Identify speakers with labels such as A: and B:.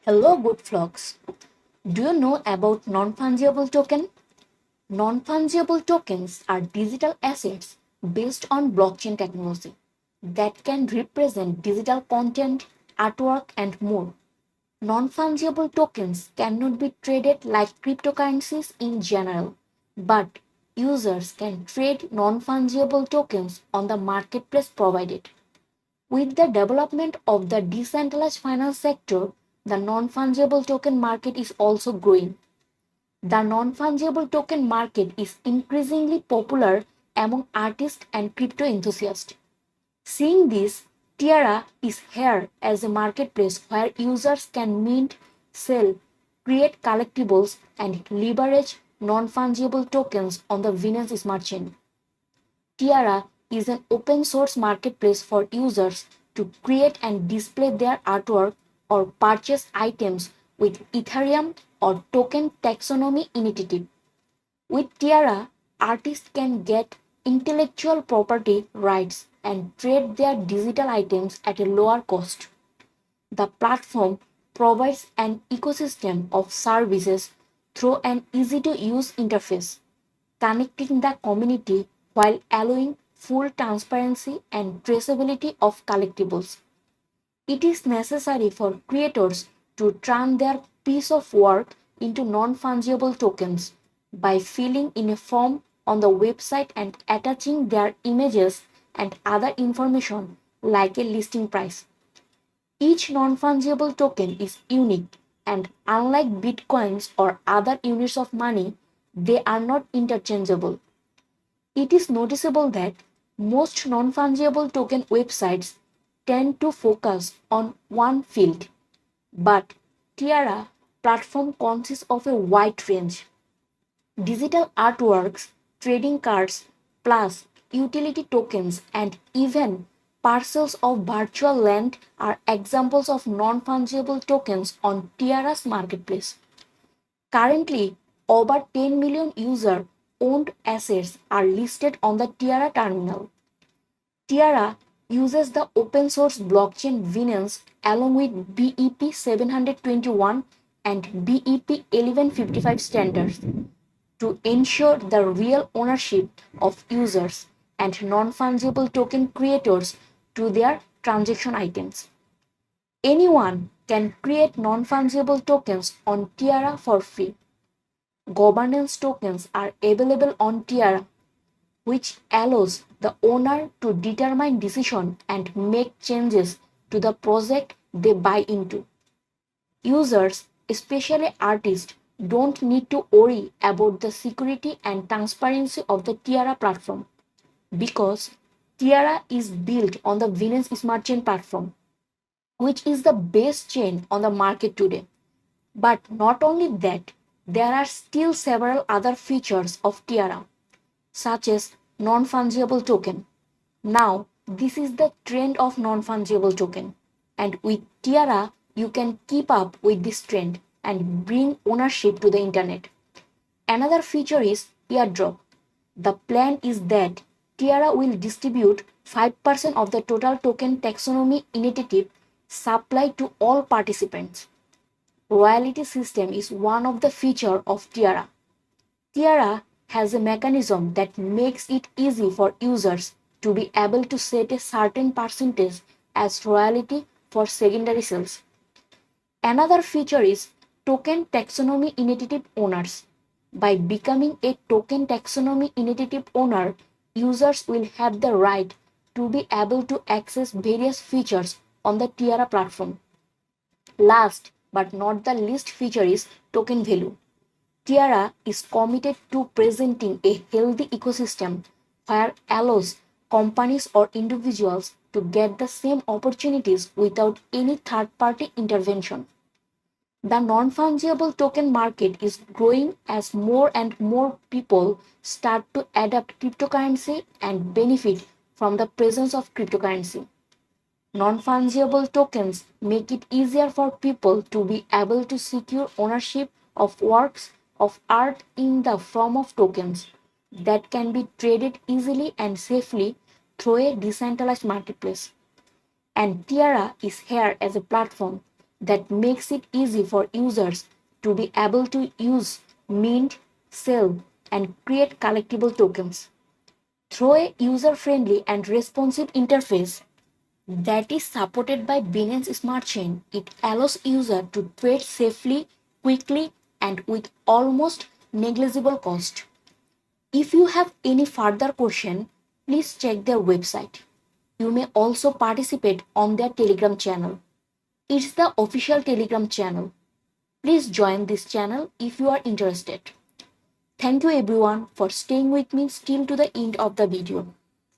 A: Hello, good flocks. Do you know about non-fungible token? Non-fungible tokens are digital assets based on blockchain technology that can represent digital content, artwork, and more. Non-fungible tokens cannot be traded like cryptocurrencies in general, but users can trade non-fungible tokens on the marketplace provided. With the development of the decentralized finance sector, the non-fungible token market is also growing. The non-fungible token market is increasingly popular among artists and crypto enthusiasts. Seeing this, Tiara is here as a marketplace where users can mint, sell, create collectibles, and leverage non-fungible tokens on the Binance Smart Chain. Tiara is an open source marketplace for users to create and display their artwork or purchase items with Ethereum or token taxonomy initiative. With Tiara, artists can get intellectual property rights and trade their digital items at a lower cost. The platform provides an ecosystem of services through an easy to use interface, connecting the community while allowing full transparency and traceability of collectibles. It is necessary for creators to turn their piece of work into non fungible tokens by filling in a form on the website and attaching their images and other information like a listing price. Each non fungible token is unique, and unlike bitcoins or other units of money, they are not interchangeable. It is noticeable that most non fungible token websites tend to focus on one field, but Tiara platform consists of a wide range. Digital artworks, trading cards, plus utility tokens, and even parcels of virtual land are examples of non fungible tokens on Tiara's marketplace. Currently, over 10 million user owned assets are listed on the Tiara terminal. Tiara uses the open source blockchain Binance along with BEP 721 and BEP 1155 standards to ensure the real ownership of users and non fungible token creators to their transaction items. Anyone can create non fungible tokens on Tiara for free. Governance tokens are available on Tiara, which allows the owner to determine decision and make changes to the project they buy into. Users, especially artists, don't need to worry about the security and transparency of the Tiara platform because Tiara is built on the Binance Smart Chain platform, which is the best chain on the market today. But not only that, there are still several other features of Tiara, such as non fungible token. Now, this is the trend of non fungible token, and with Tiara, you can keep up with this trend and bring ownership to the internet. Another feature is airdrop. The plan is that Tiara will distribute 5% of the total token taxonomy initiative supply to all participants. Royalty system is one of the feature of Tiara. Tiara has a mechanism that makes it easy for users to be able to set a certain percentage as royalty for secondary sales. Another feature is token taxonomy initiative owners. By becoming a token taxonomy initiative owner, users will have the right to be able to access various features on the Tiara platform. Last but not the least feature is token value. Tiara is committed to presenting a healthy ecosystem where allows companies or individuals to get the same opportunities without any third party intervention. The non fungible token market is growing as more and more people start to adopt cryptocurrency and benefit from the presence of cryptocurrency. Non fungible tokens make it easier for people to be able to secure ownership of works of art in the form of tokens that can be traded easily and safely through a decentralized marketplace. And Tiara is here as a platform that makes it easy for users to be able to use, mint, sell, and create collectible tokens. Through a user friendly and responsive interface that is supported by Binance Smart Chain, it allows users to trade safely, quickly, and with almost negligible cost. If you have any further question, please check their website. You may also participate on their Telegram channel. It's the official Telegram channel. Please join this channel if you are interested. Thank you everyone for staying with me till to the end of the video.